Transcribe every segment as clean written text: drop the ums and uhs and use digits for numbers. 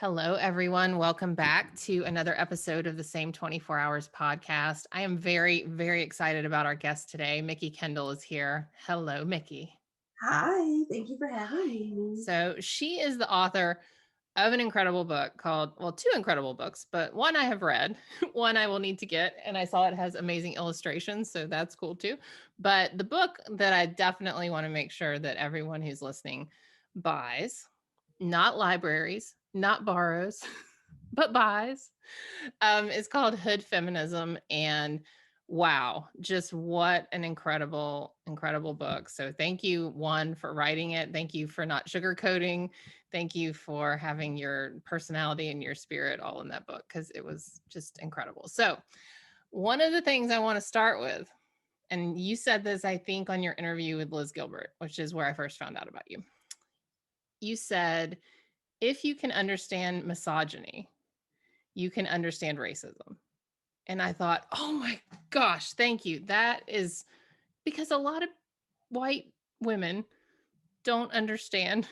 Hello, everyone. Welcome back to another episode of the Same 24 Hours podcast. I am very, very excited about our guest today. Mikki Kendall is here. Hello, Mikki. Hi, thank you for having Hi. me. So, she is the author of an incredible book called, two incredible books, but one I have read, one I will need to get, and I saw it has amazing illustrations, so that's cool too. But the book that I definitely want to make sure that everyone who's listening buys, not libraries, not borrows, but buys, is called Hood Feminism. And wow, just what an incredible, incredible book. So thank you, one, for writing it. Thank you for not sugarcoating. Thank you for having your personality and your spirit all in that book, because it was just incredible. So one of the things I want to start with, and you said this, I think, on your interview with Liz Gilbert, which is where I first found out about you. You said, if you can understand misogyny, you can understand racism. And I thought, oh my gosh, thank you. That is because a lot of white women don't understand,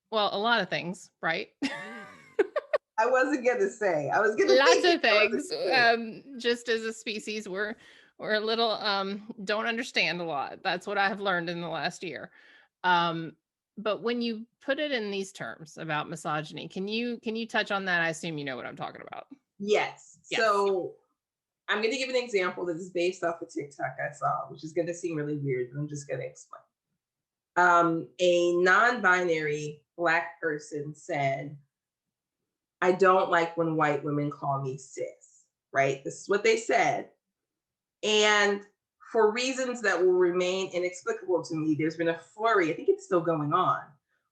well, a lot of things, right? I wasn't gonna say. I was gonna Lots think it. of I wasn't things. gonna say it. Just as a species, we're a little don't understand a lot. That's what I have learned in the last year. Um, but when you put it in these terms about misogyny, can you touch on that? I assume you know what I'm talking about. Yes. Yes. So I'm gonna give an example that is based off a TikTok I saw, which is gonna seem really weird, but I'm just gonna explain. A non-binary Black person said, "I don't like when white women call me cis." Right? This is what they said. And for reasons that will remain inexplicable to me, there's been a flurry, I think it's still going on,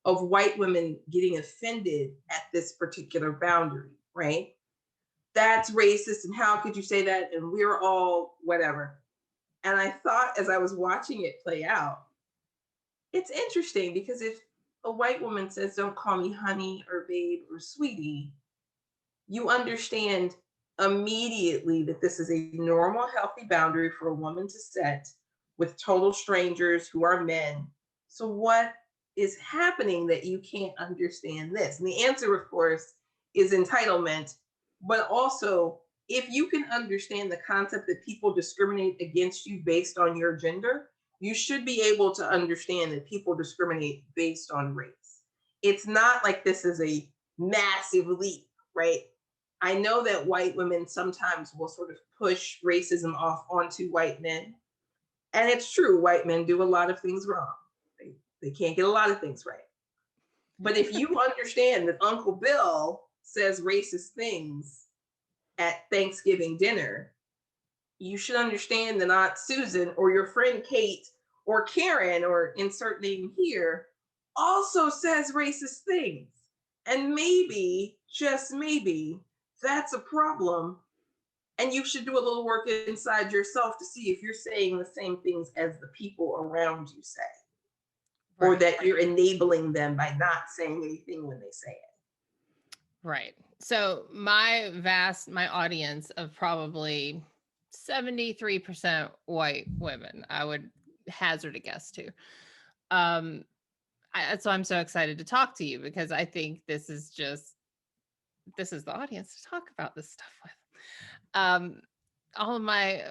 of white women getting offended at this particular boundary, right? That's racist, and how could you say that? And we're all whatever. And I thought as I was watching it play out, it's interesting because if a white woman says, "Don't call me honey or babe or sweetie," you understand immediately that this is a normal, healthy boundary for a woman to set with total strangers who are men. So, what is happening that you can't understand this? And the answer, of course, is entitlement, but also if you can understand the concept that people discriminate against you based on your gender, you should be able to understand that people discriminate based on race. It's not like this is a massive leap, right? I know that white women sometimes will sort of push racism off onto white men. And it's true, white men do a lot of things wrong. They can't get a lot of things right. But if you understand that Uncle Bill says racist things at Thanksgiving dinner, you should understand that Aunt Susan or your friend Kate or Karen or insert name here also says racist things. And maybe, just maybe, that's a problem. And you should do a little work inside yourself to see if you're saying the same things as the people around you say, or Right. that you're enabling them by not saying anything when they say it. Right. So my audience of probably 73% white women, I would hazard a guess to. Um, so I'm so excited to talk to you because I think this is the audience to talk about this stuff with. Um, all of my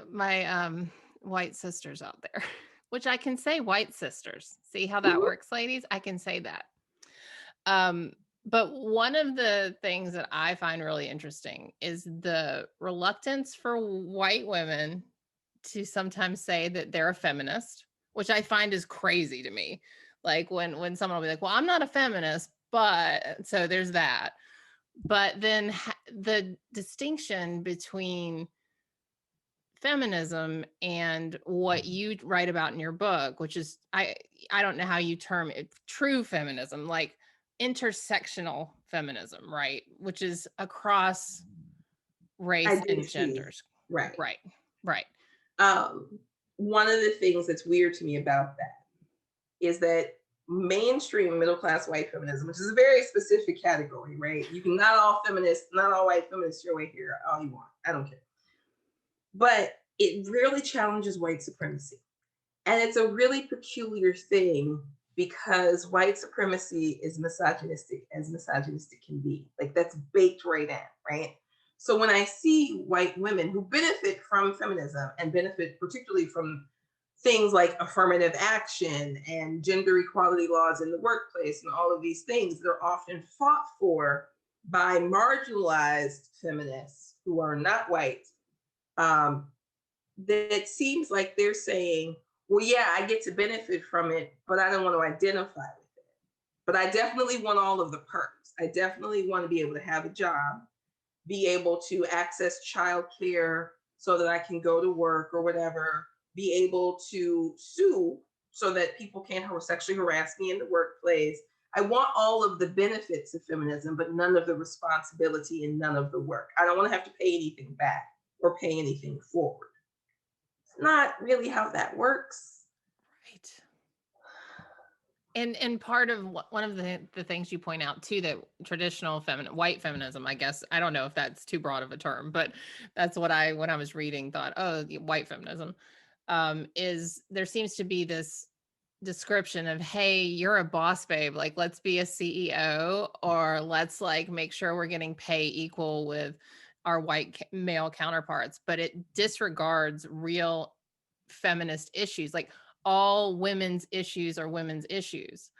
white sisters out there, which I can say white sisters. See how that Mhm. works, ladies? I can say that. Um, but one of the things that I find really interesting is the reluctance for white women to sometimes say that they're a feminist, which I find is crazy to me. Like when someone will be like, "Well, I'm not a feminist," but so there's that. But then the distinction between feminism and what you write about in your book, which is I don't know how you term it, true feminism, like intersectional feminism, right? Which is across race and Identities, genders. right. Right. Right. Um, One of the things that's weird to me about that is that mainstream middle class white feminism, which is a very specific category, right? You can not all feminists, not all white feminists your way here all you want. I don't care. But it really challenges white supremacy. And it's a really peculiar thing because white supremacy is misogynistic as misogynistic can be. Like that's baked right in, right? So when I see white women who benefit from feminism and benefit particularly from things like affirmative action and gender equality laws in the workplace and all of these things that are often fought for by marginalized feminists who are not white, that it seems like they're saying, well, yeah, I get to benefit from it, but I don't want to identify with it. But I definitely want all of the perks. I definitely want to be able to have a job, be able to access childcare so that I can go to work or whatever, be able to sue so that people can't sexually harass me in the workplace. I want all of the benefits of feminism, but none of the responsibility and none of the work. I don't want to have to pay anything back or pay anything forward. It's not really how that works. Right. And part of one of the things you point out too, that traditional white feminism, I guess, I don't know if that's too broad of a term, but that's what when I was reading thought, oh, white feminism, is there seems to be this description of, hey, you're a boss babe, like let's be a CEO, or let's like make sure we're getting pay equal with our white male counterparts, but it disregards real feminist issues. Like all women's issues are women's issues.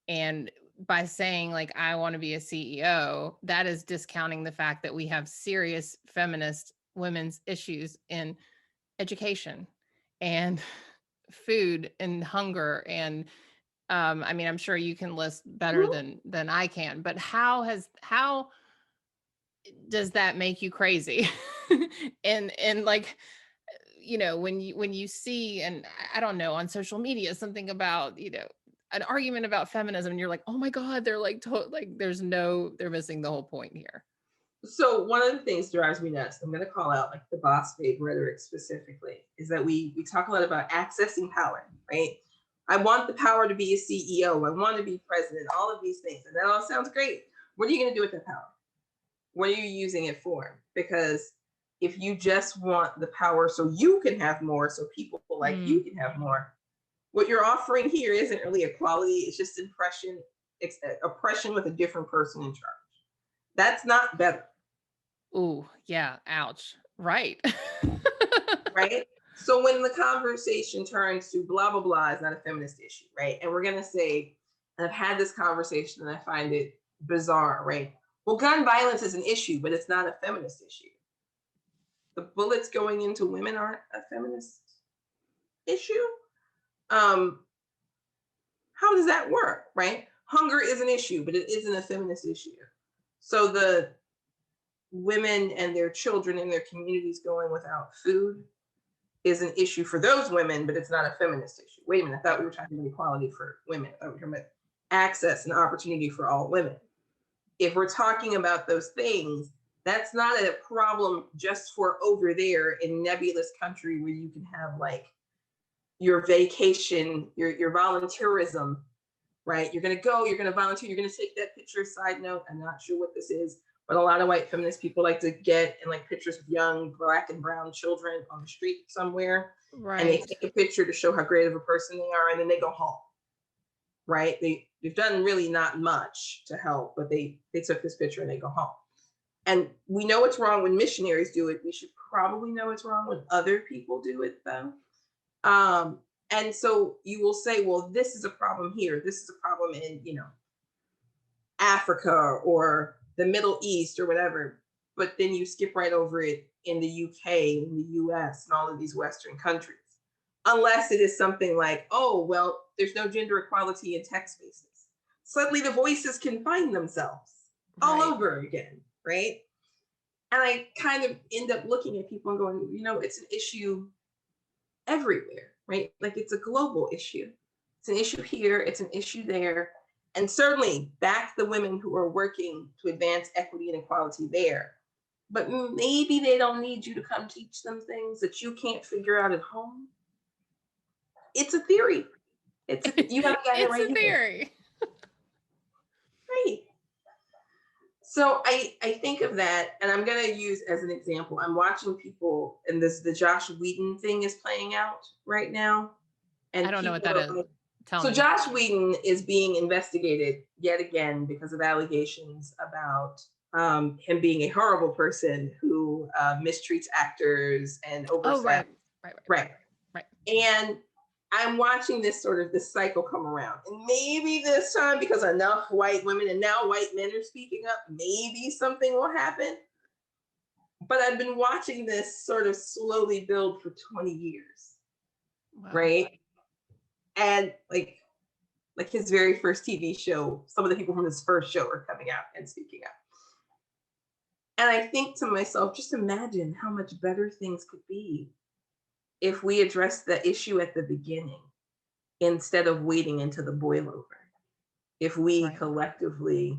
And by saying like, I want to be a CEO, that is discounting the fact that we have serious feminist women's issues in education and food and hunger. And I mean, I'm sure you can list better than I can, but how does that make you crazy? and like, you know, when you see, and I don't know, on social media, something about, you know, an argument about feminism, and you're like, oh my God, they're like, they're missing the whole point here. So one of the things drives me nuts, I'm going to call out like the boss babe rhetoric specifically, is that we talk a lot about accessing power, right? I want the power to be a CEO. I want to be president, all of these things. And that all sounds great. What are you going to do with that power? What are you using it for? Because if you just want the power so you can have more, so people like you can have more, what you're offering here isn't really equality. It's just oppression with a different person in charge. That's not better. Ooh, yeah, ouch. Right. Right? So when the conversation turns to blah, blah, blah, is not a feminist issue, right? And we're going to say, and I've had this conversation and I find it bizarre, right? Well, gun violence is an issue, but it's not a feminist issue. The bullets going into women aren't a feminist issue. How does that work, right? Hunger is an issue, but it isn't a feminist issue. So the women and their children in their communities going without food is an issue for those women, but it's not a feminist issue. Wait a minute, I thought we were talking about equality for women. I thought we were talking about access and opportunity for all women. If we're talking about those things, that's not a problem just for over there in nebulous country where you can have like your vacation, your volunteerism, right? You're going to go, you're going to volunteer, you're going to take that picture. Side note, I'm not sure what this is, but a lot of white feminist people like to get in like pictures of young black and brown children on the street somewhere. Right. And they take a picture to show how great of a person they are, and then they go home. Right? They've done really not much to help, but they took this picture and they go home. And we know it's wrong when missionaries do it. We should probably know it's wrong when other people do it though. And so you will say, well, this is a problem here. This is a problem in, you know, Africa or the Middle East or whatever. But then you skip right over it in the UK, in the US, and all of these Western countries. Unless it is something like, oh, well, there's no gender equality in tech spaces. Suddenly the voices can find themselves all over again, right? And I kind of end up looking at people and going, you know, it's an issue everywhere, right? Like it's a global issue. It's an issue here, it's an issue there. And certainly back the women who are working to advance equity and equality there. But maybe they don't need you to come teach them things that you can't figure out at home. It's a theory. You haven't got it right. It's a theory. Right. So I think of that, and I'm going to use as an example. I'm watching people, and the Josh Whedon thing is playing out right now. And I don't know what that is. Tell So me. Josh Whedon is being investigated yet again because of allegations about him being a horrible person who mistreats actors and Oh, oversteps. right. Right, right, right, Right. right. And I'm watching this cycle come around. And maybe this time, because enough white women and now white men are speaking up, maybe something will happen. But I've been watching this sort of slowly build for 20 years. Wow. Right. And like his very first TV show, some of the people from his first show are coming out and speaking up. And I think to myself, just imagine how much better things could be if we addressed the issue at the beginning instead of waiting into the boil over. If we Right. collectively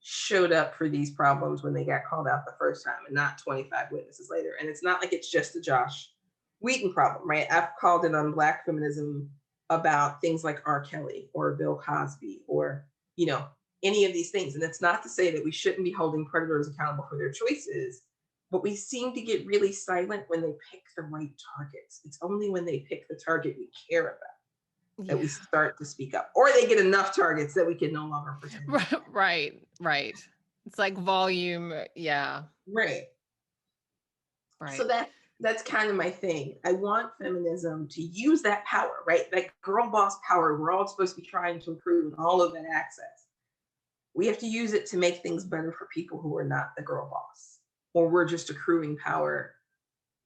showed up for these problems when they got called out the first time and not 25 witnesses later. And it's not like it's just a Josh Whedon problem, right? I've called it on Black feminism about things like R. Kelly or Bill Cosby or, any of these things. And it's not to say that we shouldn't be holding predators accountable for their choices, but we seem to get really silent when they pick the right targets. It's only when they pick the target we care about that we start to speak up, or they get enough targets that we can no longer pretend. Right. It's like volume. Yeah. Right. Right. So that's kind of my thing. I want feminism to use that power, right? That girl boss power we're all supposed to be trying to improve and all of that access. We have to use it to make things better for people who are not the girl boss, or we're just accruing power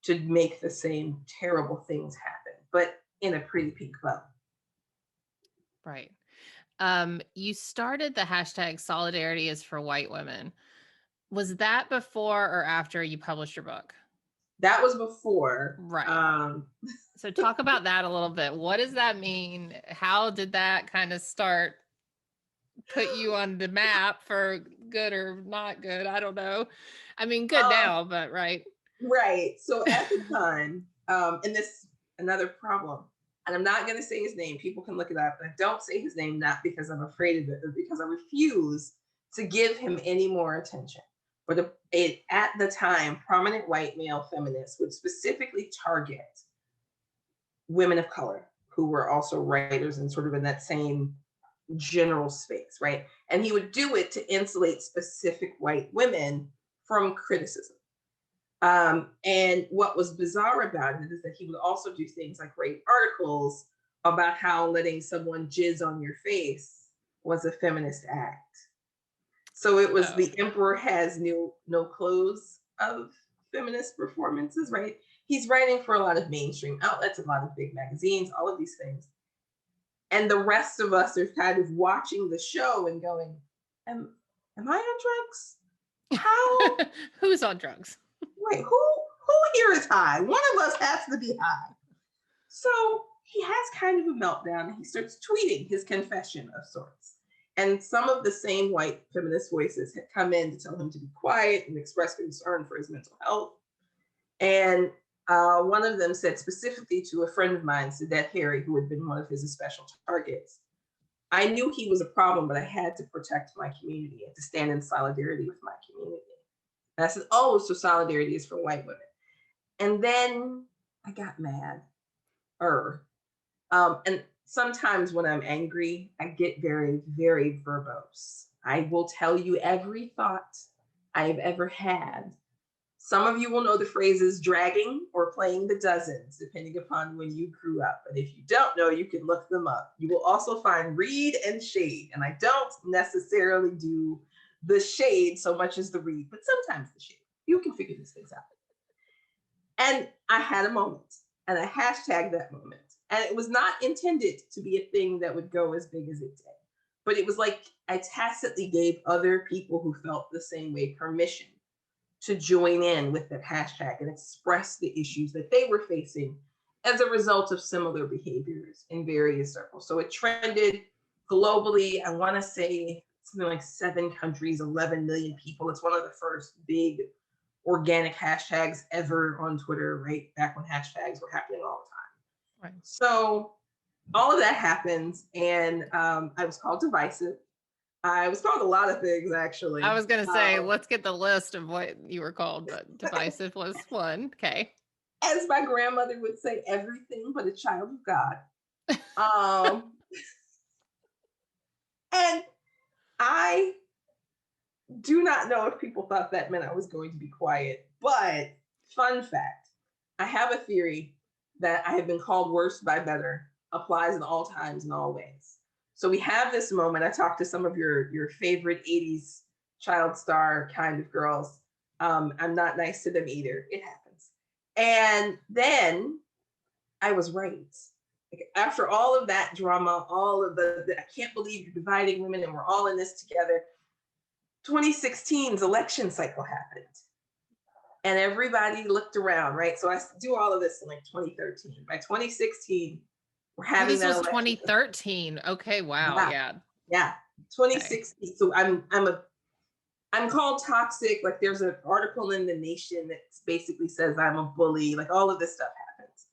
to make the same terrible things happen, but in a pretty pink bow. Right. You started the hashtag solidarity is for white women. Was that before or after you published your book? That was before. Right. So talk about that a little bit. What does that mean? How did that kind of start, put you on the map for good or not good? I don't know. I mean, good now, but right. Right. So at the time, and this another problem, and I'm not going to say his name. People can look it up. And I don't say his name not because I'm afraid of it, but because I refuse to give him any more attention. But at the time, prominent white male feminists would specifically target women of color who were also writers and sort of in that same general space, right? And he would do it to insulate specific white women from criticism. And what was bizarre about it is that he would also do things like write articles about how letting someone jizz on your face was a feminist act. So it was the emperor has no clothes of feminist performances, right? He's writing for a lot of mainstream outlets, a lot of big magazines, all of these things. And the rest of us are kind of watching the show and going, am I on drugs? How? Who's on drugs? Wait, who here is high? One of us has to be high. So he has kind of a meltdown. He starts tweeting his confession of sorts. And some of the same white feminist voices had come in to tell him to be quiet and express concern for his mental health. And one of them said specifically to a friend of mine, Sadette Harry, who had been one of his special targets, I knew he was a problem, but I had to protect my community and to stand in solidarity with my community. And I said, oh, so solidarity is for white women. And then I got mad. And sometimes when I'm angry, I get very, very verbose. I will tell you every thought I've ever had. Some of you will know the phrases dragging or playing the dozens, depending upon when you grew up. And if you don't know, you can look them up. You will also find read and shade. And I don't necessarily do the shade so much as the read, but sometimes the shade. You can figure these things out. And I had a moment, and I hashtagged that moment. And it was not intended to be a thing that would go as big as it did. But it was like I tacitly gave other people who felt the same way permission to join in with that hashtag and express the issues that they were facing as a result of similar behaviors in various circles. So it trended globally. I want to say something like 7 countries, 11 million people. It's one of the first big organic hashtags ever on Twitter, right? Back when hashtags were happening all the time. Right. So all of that happens, and I was called divisive. I was called a lot of things, actually. I was going to say, let's get the list of what you were called, but divisive was one. Okay. As my grandmother would say, everything but a child of God. And I do not know if people thought that meant I was going to be quiet, but fun fact, I have a theory that I have been called worse by better applies in all times and all ways. So we have this moment. I talked to some of your favorite 80s child star kind of girls. I'm not nice to them either. It happens. And then I was right. Like, after all of that drama, all of the I can't believe you're dividing women and we're all in this together. 2016's election cycle happened. And everybody looked around, right? So I do all of this in like 2013. By 2016, we're having this that was election. 2013. Okay, wow, yeah. 2016. Okay. So I'm called toxic. Like there's an article in The Nation that basically says I'm a bully. Like all of this stuff happens.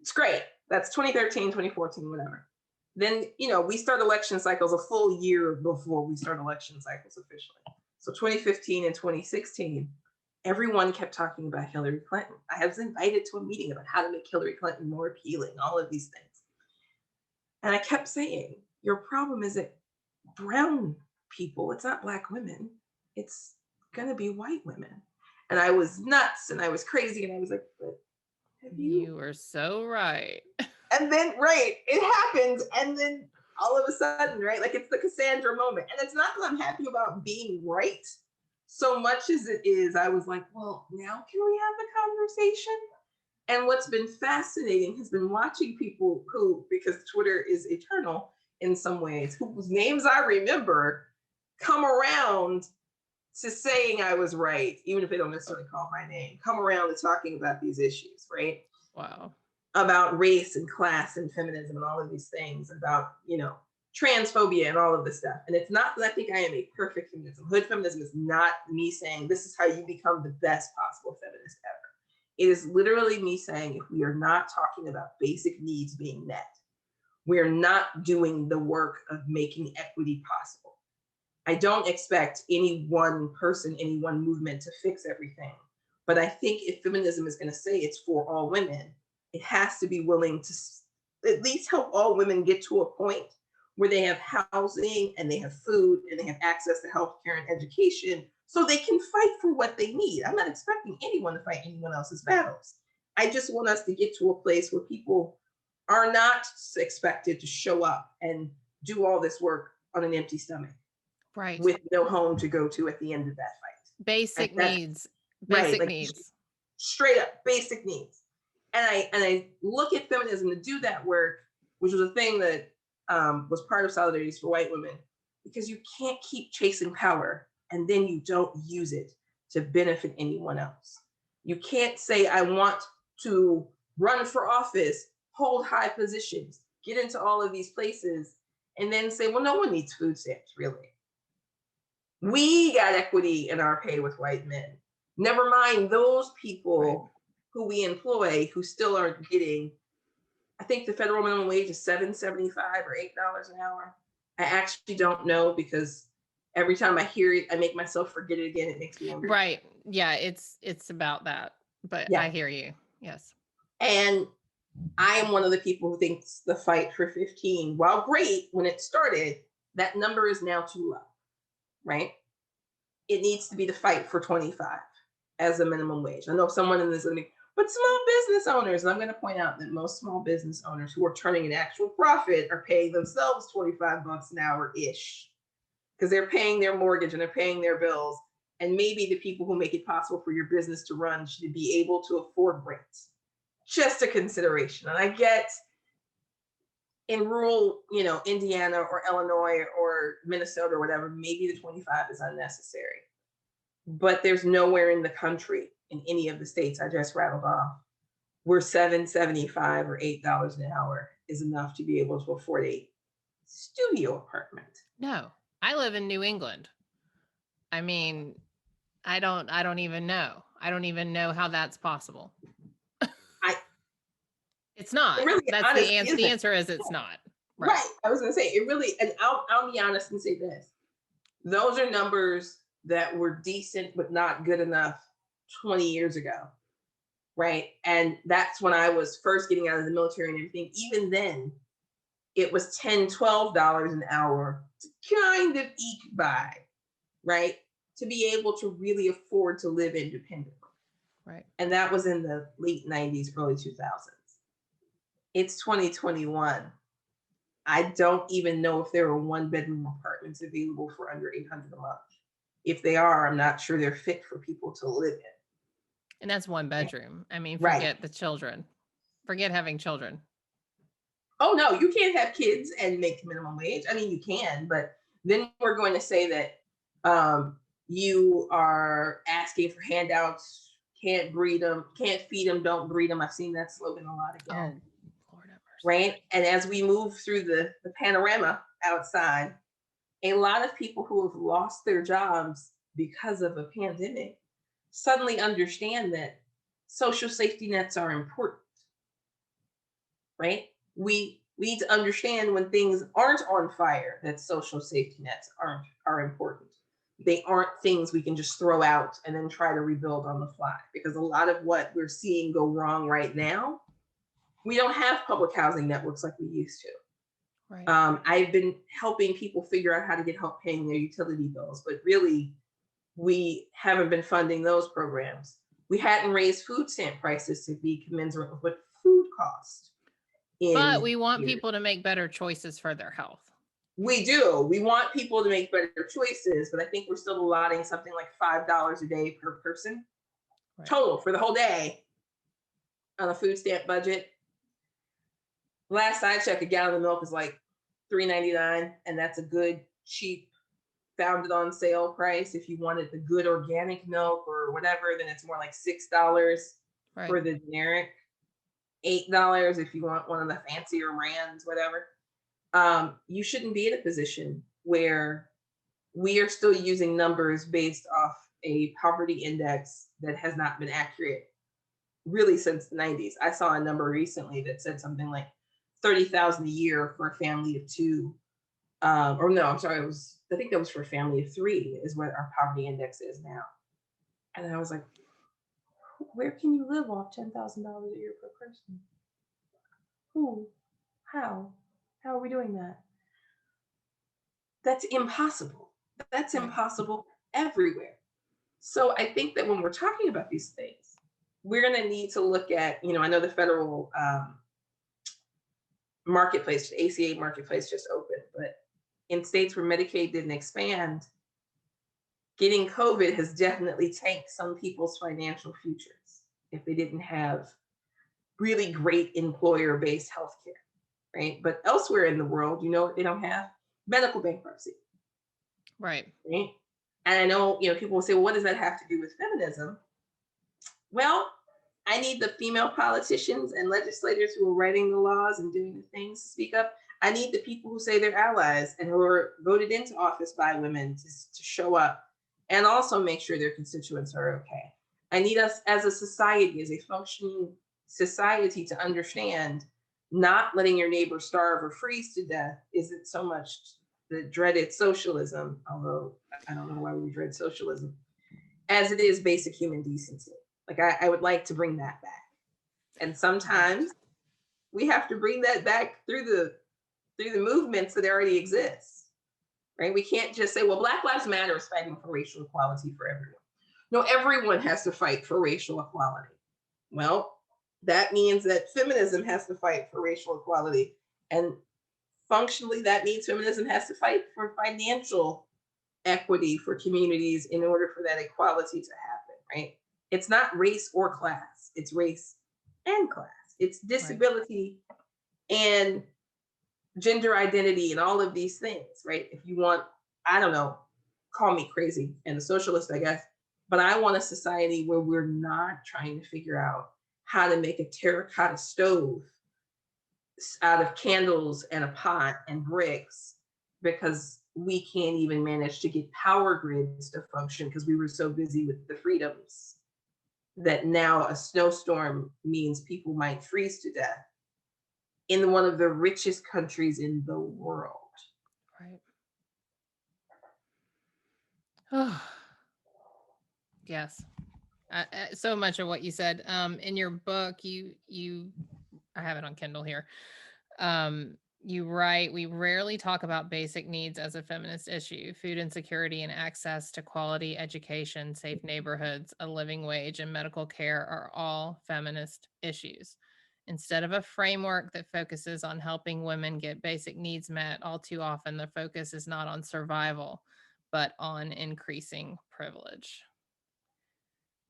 It's great. That's 2013, 2014, whatever. Then, we start election cycles a full year before we start election cycles officially. So 2015 and 2016, everyone kept talking about Hillary Clinton. I was invited to a meeting about how to make Hillary Clinton more appealing, all of these things. And I kept saying, your problem is that brown people, it's not Black women, it's going to be white women. And I was nuts and I was crazy and I was like, but you were so right. And then, right, it happens. And then all of a sudden, right, like it's the Cassandra moment. And it's not that I'm happy about being right so much as it is, I was like, well, now can we have the conversation? And what's been fascinating has been watching people who, because Twitter is eternal in some ways, whose names I remember come around to saying I was right, even if they don't necessarily call my name, come around to talking about these issues, right? Wow. About race and class and feminism and all of these things, about, transphobia and all of this stuff. And it's not that I think I am a perfect feminism. Hood feminism is not me saying this is how you become the best possible feminist ever. It is literally me saying if we are not talking about basic needs being met, we're not doing the work of making equity possible. I don't expect any one person, any one movement to fix everything. But I think if feminism is going to say it's for all women, it has to be willing to at least help all women get to a point where they have housing and they have food and they have access to healthcare and education so they can fight for what they need. I'm not expecting anyone to fight anyone else's battles. I just want us to get to a place where people are not expected to show up and do all this work on an empty stomach. Right. With no home to go to at the end of that fight. Basic needs. Basic right, needs. Straight up basic needs. And I look at feminism to do that work, which was a thing that was part of Solidarities for White Women, because you can't keep chasing power and then you don't use it to benefit anyone else. You can't say, I want to run for office, hold high positions, get into all of these places, and then say, well, no one needs food stamps, really. We got equity in our pay with white men. Never mind those people who we employ who still aren't getting, I think the federal minimum wage is $7.75 or $8 an hour. I actually don't know because every time I hear it, I make myself forget it again. It makes me angry. Right. Yeah, it's about that. But yeah. I hear you. Yes. And I am one of the people who thinks the fight for 15, while great when it started, that number is now too low, right? It needs to be the fight for 25 as a minimum wage. I know someone in this is going to be, but small business owners, and I'm going to point out that most small business owners who are turning an actual profit are paying themselves $25 an hour-ish because they're paying their mortgage and they're paying their bills. And maybe the people who make it possible for your business to run should be able to afford rent. Just a consideration. And I get in rural, Indiana or Illinois or Minnesota or whatever, maybe the 25 is unnecessary. But there's nowhere in the country, in any of the states I just rattled off, where $7.75 or $8 an hour is enough to be able to afford a studio apartment. No, I live in New England. I mean, I don't even know. I don't even know how that's possible. It's not. Really, that's the answer. The answer is it's not. Right. I was going to say it really, and I'll be honest and say this. Those are numbers that were decent, but not good enough 20 years ago. Right. And that's when I was first getting out of the military and everything. Even then, it was $10, $12 an hour kind of eke by, right? To be able to really afford to live independently. Right. And that was in the late 90s, early 2000s. It's 2021. I don't even know if there are 1-bedroom apartments available for under $800 a month. If they are, I'm not sure they're fit for people to live in. And that's 1 bedroom. I mean, Right. forget the children. Forget having children. Oh no, you can't have kids and make minimum wage. I mean, you can, but then we're going to say that you are asking for handouts, can't breed them, can't feed them, don't breed them. I've seen that slogan a lot again. Oh, Lord have mercy. Right? And as we move through the panorama outside, a lot of people who have lost their jobs because of a pandemic suddenly understand that social safety nets are important, right? We need to understand when things aren't on fire that social safety nets are important. They aren't things we can just throw out and then try to rebuild on the fly, because a lot of what we're seeing go wrong right now, we don't have public housing networks like we used to. Right. I've been helping people figure out how to get help paying their utility bills, but really, we haven't been funding those programs. We hadn't raised food stamp prices to be commensurate with what food cost. But we want people to make better choices for their health. We do. We want people to make better choices, but I think we're still allotting something like $5 a day per person total for the whole day on a food stamp budget. Last I checked, a gallon of milk is like $3.99, and that's a good, cheap, found it on sale price. If you wanted the good organic milk or whatever, then it's more like $6 for the generic, $8 if you want one of the fancier brands, whatever. You shouldn't be in a position where we are still using numbers based off a poverty index that has not been accurate really since the 90s. I saw a number recently that said something like 30,000 a year for a family of two. Or no, I'm sorry, I think that was for a family of three is what our poverty index is now. And I was like, where can you live off $10,000 a year per person? Who? How? How are we doing that? That's impossible. That's impossible everywhere. So I think that when we're talking about these things, we're going to need to look at, I know the federal marketplace, the ACA marketplace just opened, but in states where Medicaid didn't expand, getting COVID has definitely tanked some people's financial futures if they didn't have really great employer-based healthcare, right? But elsewhere in the world, they don't have medical bankruptcy. Right. And I know, people will say, well, what does that have to do with feminism? Well, I need the female politicians and legislators who are writing the laws and doing the things to speak up. I need the people who say they're allies and who are voted into office by women to show up and also make sure their constituents are okay. I need us as a society, as a functioning society, to understand not letting your neighbor starve or freeze to death isn't so much the dreaded socialism, although I don't know why we dread socialism, as it is basic human decency. Like I would like to bring that back. And sometimes we have to bring that back through the movements that already exist, right? We can't just say, well, Black Lives Matter is fighting for racial equality for everyone. No, everyone has to fight for racial equality. Well, that means that feminism has to fight for racial equality. And functionally, that means feminism has to fight for financial equity for communities in order for that equality to happen, right? It's not race or class, it's race and class. It's disability and gender identity and all of these things, right? If you want, I don't know, call me crazy and a socialist, I guess, but I want a society where we're not trying to figure out how to make a terracotta stove out of candles and a pot and bricks because we can't even manage to get power grids to function because we were so busy with the freedoms that now a snowstorm means people might freeze to death in one of the richest countries in the world. Right. Oh, yes. So much of what you said. In your book, you I have it on Kindle here. You write, we rarely talk about basic needs as a feminist issue. Food insecurity and access to quality education, safe neighborhoods, a living wage, and medical care are all feminist issues. Instead of a framework that focuses on helping women get basic needs met, all too often the focus is not on survival, but on increasing privilege.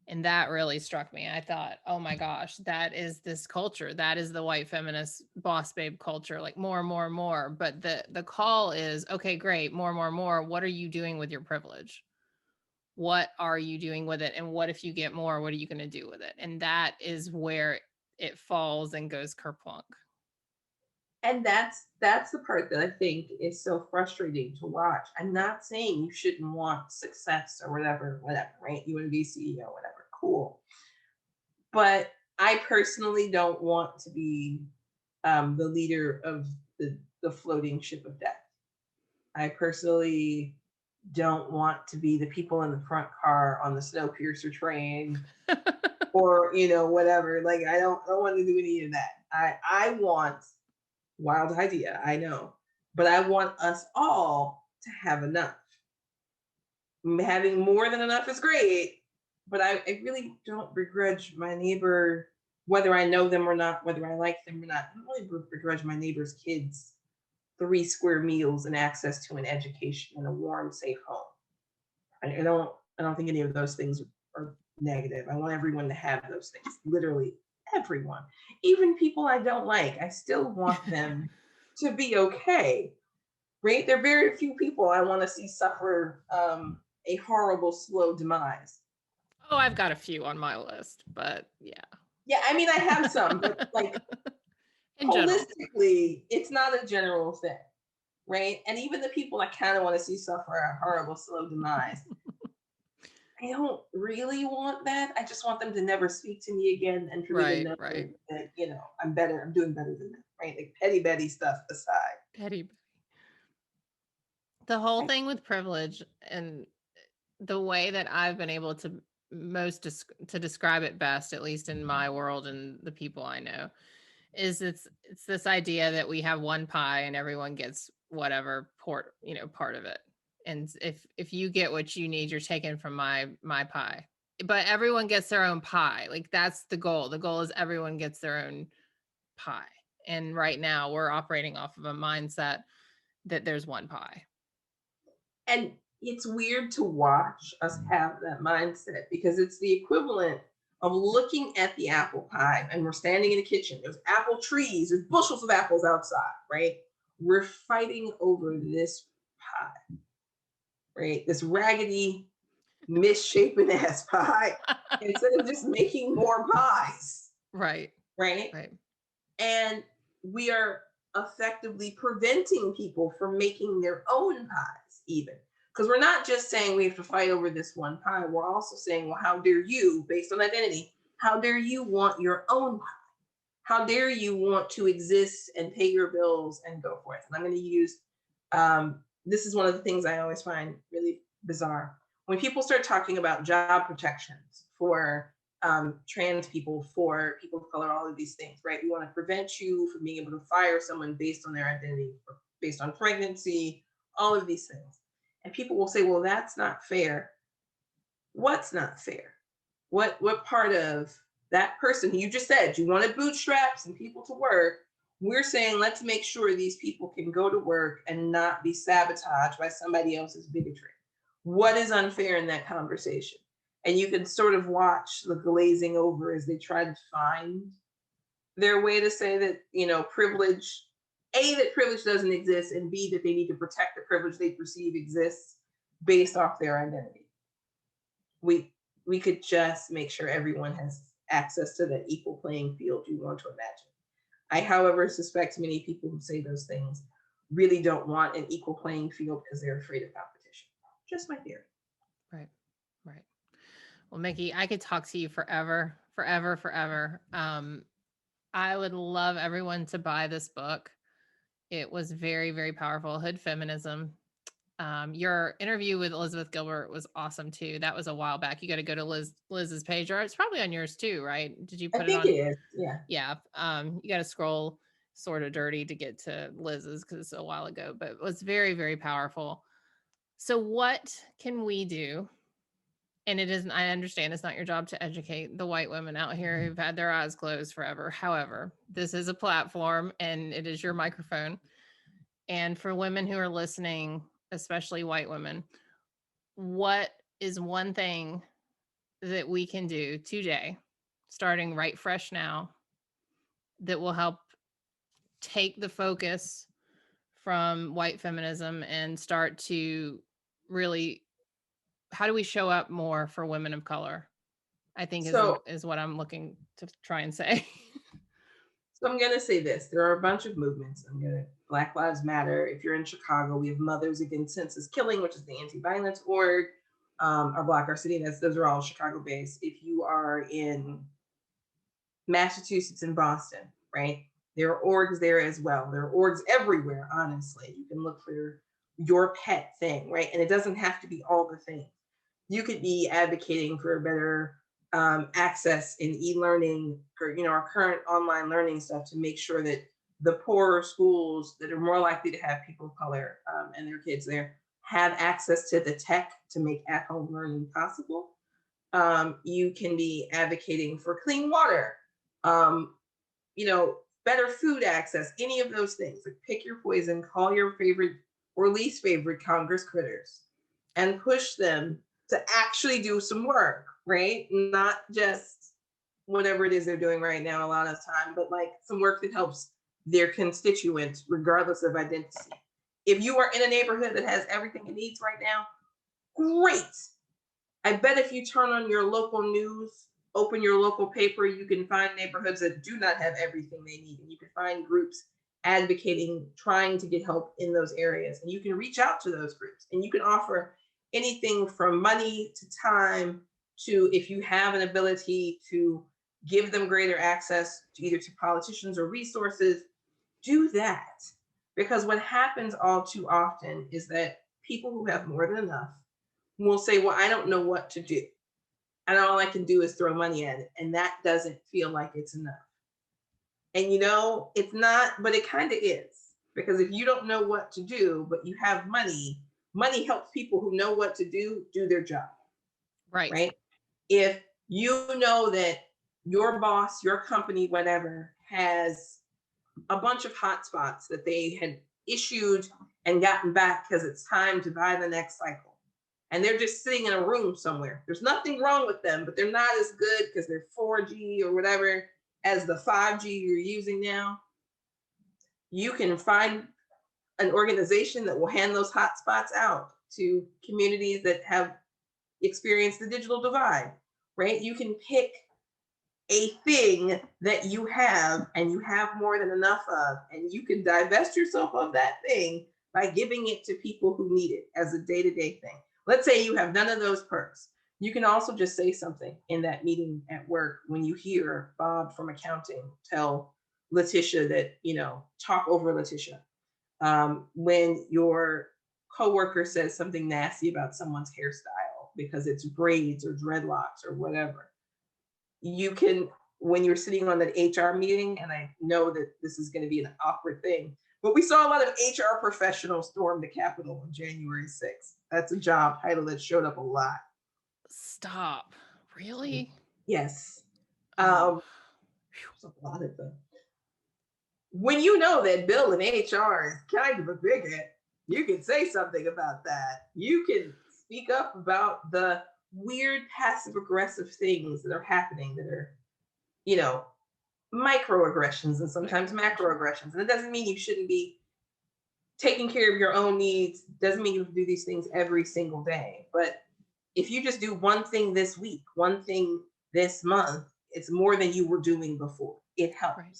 And that really struck me. I thought, oh my gosh, that is this culture. That is the white feminist boss babe culture, like more and more and more. But the call is, okay, great, more, more, more. What are you doing with your privilege? What are you doing with it? And what if you get more? What are you going to do with it? And that is where it falls and goes kerplunk. And that's the part that I think is so frustrating to watch. I'm not saying you shouldn't want success or whatever, right? You want to be CEO, whatever, cool. But I personally don't want to be the leader of the floating ship of death. I personally don't want to be the people in the front car on the Snowpiercer train or whatever. Like I don't want to do any of that. I want, wild idea, I know, but I want us all to have enough. Having more than enough is great, but I really don't begrudge my neighbor, whether I know them or not, whether I like them or not. I don't really begrudge my neighbor's kids 3 square meals and access to an education and a warm, safe home. I don't think any of those things are negative. I want everyone to have those things. Literally everyone. Even people I don't like, I still want them to be okay. Right? There are very few people I want to see suffer a horrible, slow demise. Oh, I've got a few on my list, but yeah. Yeah, I mean, I have some, but like In general. holistically, it's not a general thing, right? And even the people I kind of want to see suffer a horrible, slow demise, I don't really want that. I just want them to never speak to me again and for me to Right, know right. that, I'm better, I'm doing better than them, right? Like petty Betty stuff aside. Petty. The whole thing with privilege and the way that I've been able to to describe it best, at least in my world and the people I know, is it's this idea that we have one pie and everyone gets whatever part of it. And if you get what you need, you're taken from my pie. But everyone gets their own pie. Like that's the goal. The goal is everyone gets their own pie. And right now we're operating off of a mindset that there's one pie. And it's weird to watch us have that mindset because it's the equivalent of looking at the apple pie and we're standing in the kitchen. There's apple trees, there's bushels of apples outside, right? We're fighting over this pie, right? This raggedy, misshapen ass pie instead of just making more pies, Right. right? Right. And we are effectively preventing people from making their own pies, even. Because we're not just saying we have to fight over this one pie, we're also saying, well, how dare you, based on identity, how dare you want your own pie? How dare you want to exist and pay your bills and go forth? And I'm going to use this is one of the things I always find really bizarre. When people start talking about job protections for trans people, for people of color, all of these things, right? We want to prevent you from being able to fire someone based on their identity, based on pregnancy, all of these things. And people will say, well, that's not fair. What's not fair? What part of that person who you just said you wanted bootstraps and people to work? We're saying let's make sure these people can go to work and not be sabotaged by somebody else's bigotry. What is unfair in that conversation? And you can sort of watch the glazing over as they try to find their way to say that, privilege, A, that privilege doesn't exist, and B, that they need to protect the privilege they perceive exists based off their identity. We could just make sure everyone has access to the equal playing field you want to imagine. I, however, suspect many people who say those things really don't want an equal playing field because they're afraid of competition. Just my theory. Right. Right. Well, Mikki, I could talk to you forever, forever, forever. I would love everyone to buy this book. It was very, very powerful. Hood Feminism. Your interview with Elizabeth Gilbert was awesome too. That was a while back. You got to go to Liz's page, or it's probably on yours too, right? Did you I put it think on? it is. Yeah. Yeah. You got to scroll. sort of dirty to get to Liz's because it's a while ago, but it was very, very powerful. So, what can we do? And it isn't, I understand it's not your job to educate the white women out here who've had their eyes closed forever. However, this is a platform and it is your microphone. And for women who are listening, especially white women, what is one thing that we can do today, starting right fresh now, that will help take the focus from white feminism and start to really, how do we show up more for women of color? I think So, is what I'm looking to try and say. so I'm gonna say this. There are a bunch of movements. Black Lives Matter. If you're in Chicago, we have Mothers Against Senseless Killing, which is the anti-violence org. Our Block Our City. Those are all Chicago-based. If you are in Massachusetts and Boston, right? There are orgs there as well. There are orgs everywhere, honestly. You can look for your pet thing, right? And it doesn't have to be all the things. You could be advocating for better access in e-learning, or our current online learning stuff, to make sure that the poorer schools that are more likely to have people of color and their kids there have access to the tech to make at-home learning possible. You can be advocating for clean water, um, better food access, any of those things. Like, pick your poison, call your favorite or least favorite Congress critters, and push them to actually do some work, right? Not just whatever it is they're doing right now a lot of time, but like some work that helps their constituents, regardless of identity. If you are in a neighborhood that has everything it needs right now, great. I bet if you turn on your local news, open your local paper, you can find neighborhoods that do not have everything they need. And you can find groups advocating, trying to get help in those areas. And you can reach out to those groups and you can offer anything from money to time to, if you have an ability to give them greater access to either to politicians or resources, do that. Because what happens all too often is that people who have more than enough will say, well, I don't know what to do. And all I can do is throw money at it. And that doesn't feel like it's enough. And it's not, but it kind of is. Because if you don't know what to do, but you have money, money helps people who know what to do their job. Right. Right. If you know that your boss, your company, whatever, has a bunch of hotspots that they had issued and gotten back because it's time to buy the next cycle, and they're just sitting in a room somewhere. There's nothing wrong with them, but they're not as good because they're 4G or whatever as the 5G you're using now. You can find an organization that will hand those hotspots out to communities that have experienced the digital divide, right? You can pick a thing that you have and you have more than enough of, and you can divest yourself of that thing by giving it to people who need it as a day-to-day thing. Let's say you have none of those perks. You can also just say something in that meeting at work when you hear Bob from accounting tell Letitia that, talk over Letitia. When your coworker says something nasty about someone's hairstyle because it's braids or dreadlocks or whatever, you can, when you're sitting on that HR meeting, and I know that this is going to be an awkward thing, but we saw a lot of HR professionals storm the Capitol on January 6th. That's a job title that showed up a lot. Stop. Really? Yes. Oh. A lot of them. When you know that Bill in HR is kind of a bigot, you can say something about that. You can speak up about the weird passive aggressive things that are happening that are, microaggressions and sometimes macroaggressions. And it doesn't mean you shouldn't be taking care of your own needs. Doesn't mean you have to do these things every single day. But if you just do one thing this week, one thing this month, it's more than you were doing before. It helps. Right.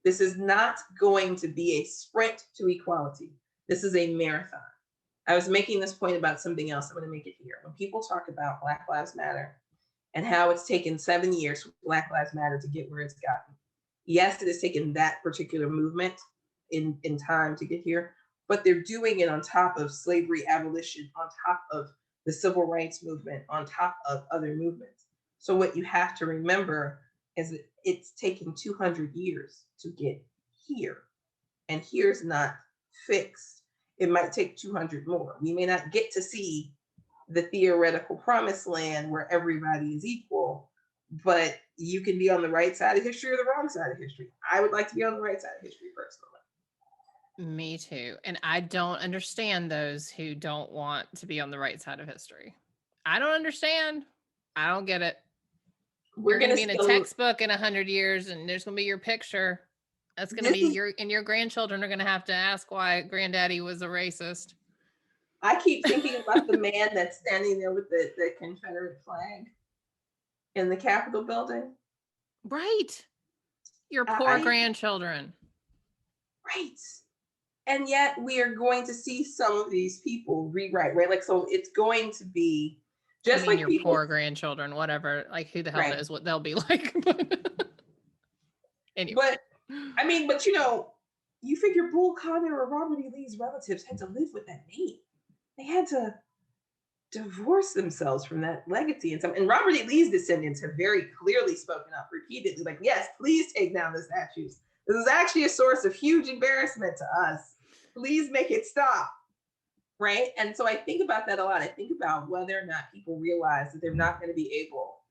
This is not going to be a sprint to equality. This is a marathon. I was making this point about something else. I'm going to make it here. When people talk about Black Lives Matter and how it's taken 7 years for Black Lives Matter to get where it's gotten. Yes, it has taken that particular movement in time to get here, but they're doing it on top of slavery abolition, on top of the civil rights movement, on top of other movements. So what you have to remember is that it's taken 200 years to get here. and here's not fixed, it might take 200 more. We may not get to see the theoretical promised land where everybody is equal, but you can be on the right side of history or the wrong side of history. I would like to be on the right side of history personally. Me too. And I don't understand those who don't want to be on the right side of history. I don't understand. I don't get it. We're going to be in a textbook in 100 years, and there's going to be your picture. That's going to be your grandchildren are going to have to ask why granddaddy was a racist. I keep thinking about the man that's standing there with the Confederate flag in the Capitol building. Right. Your poor grandchildren. Right. And yet we are going to see some of these people rewrite, right? Like, so it's going to be just like your poor grandchildren, whatever, like who the hell knows what they'll be like. Anyway. But you know, you figure Bull Connor or Robert E. Lee's relatives had to live with that name. They had to divorce themselves from that legacy. And Robert E. Lee's descendants have very clearly spoken up repeatedly, like, yes, please take down the statues. This is actually a source of huge embarrassment to us. Please make it stop. Right? And so I think about that a lot. I think about whether or not people realize that they're not going to be able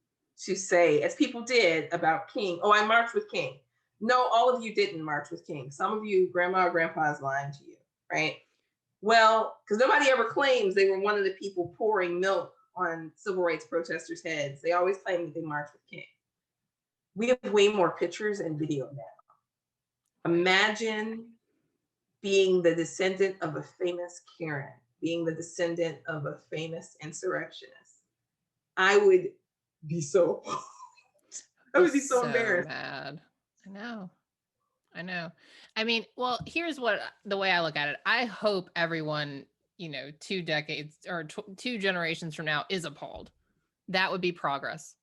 to say, as people did about King, oh, I marched with King. No, all of you didn't march with King. Some of you, grandma or grandpa's lying to you, right? Well, because nobody ever claims they were one of the people pouring milk on civil rights protesters' heads. They always claim that they marched with King. We have way more pictures and video now. Imagine being the descendant of a famous Karen, being the descendant of a famous insurrectionist. I would be so I would be so embarrassed. Mad. I know. I mean, well, here's what the way I look at it. I hope everyone, 2 decades or 2 generations from now is appalled. That would be progress.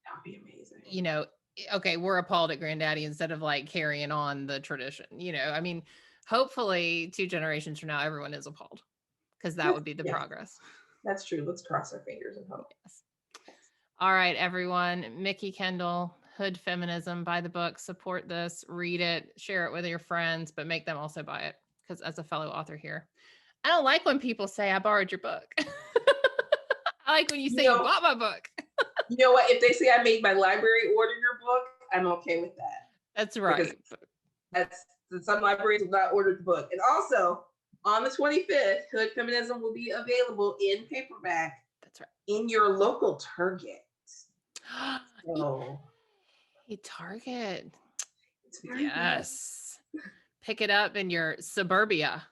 That would be amazing. Okay, we're appalled at granddaddy instead of like carrying on the tradition. I mean, hopefully 2 generations from now, everyone is appalled, because that would be the progress. That's true. Let's cross our fingers and hope. Yes. All right, everyone. Mikki, Kendall, Hood Feminism, buy the book, support this, read it, share it with your friends, but make them also buy it, because as a fellow author here, I don't like when people say I borrowed your book. I like when you say you bought my book. You know what? If they say I made my library order your book, I'm okay with that. That's right. Some libraries have not ordered the book. And also, on the 25th, Hood Feminism will be available in paperback. That's right. In your local Target. So, hey, Target. Yes. Pick it up in your suburbia.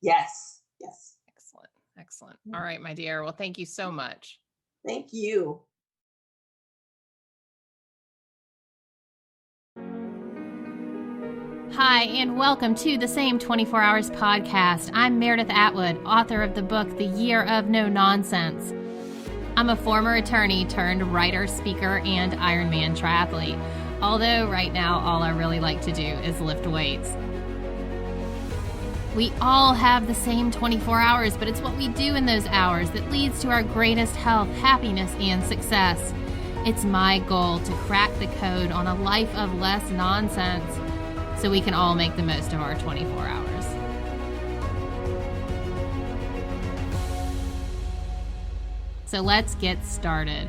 Yes. Excellent. All right, my dear. Well, thank you so much. Thank you. Hi, and welcome to the Same 24 Hours podcast. I'm Meredith Atwood, author of the book, The Year of No Nonsense. I'm a former attorney turned writer, speaker, and Ironman triathlete. Although right now, all I really like to do is lift weights. We all have the same 24 hours, but it's what we do in those hours that leads to our greatest health, happiness, and success. It's my goal to crack the code on a life of less nonsense so we can all make the most of our 24 hours. So let's get started.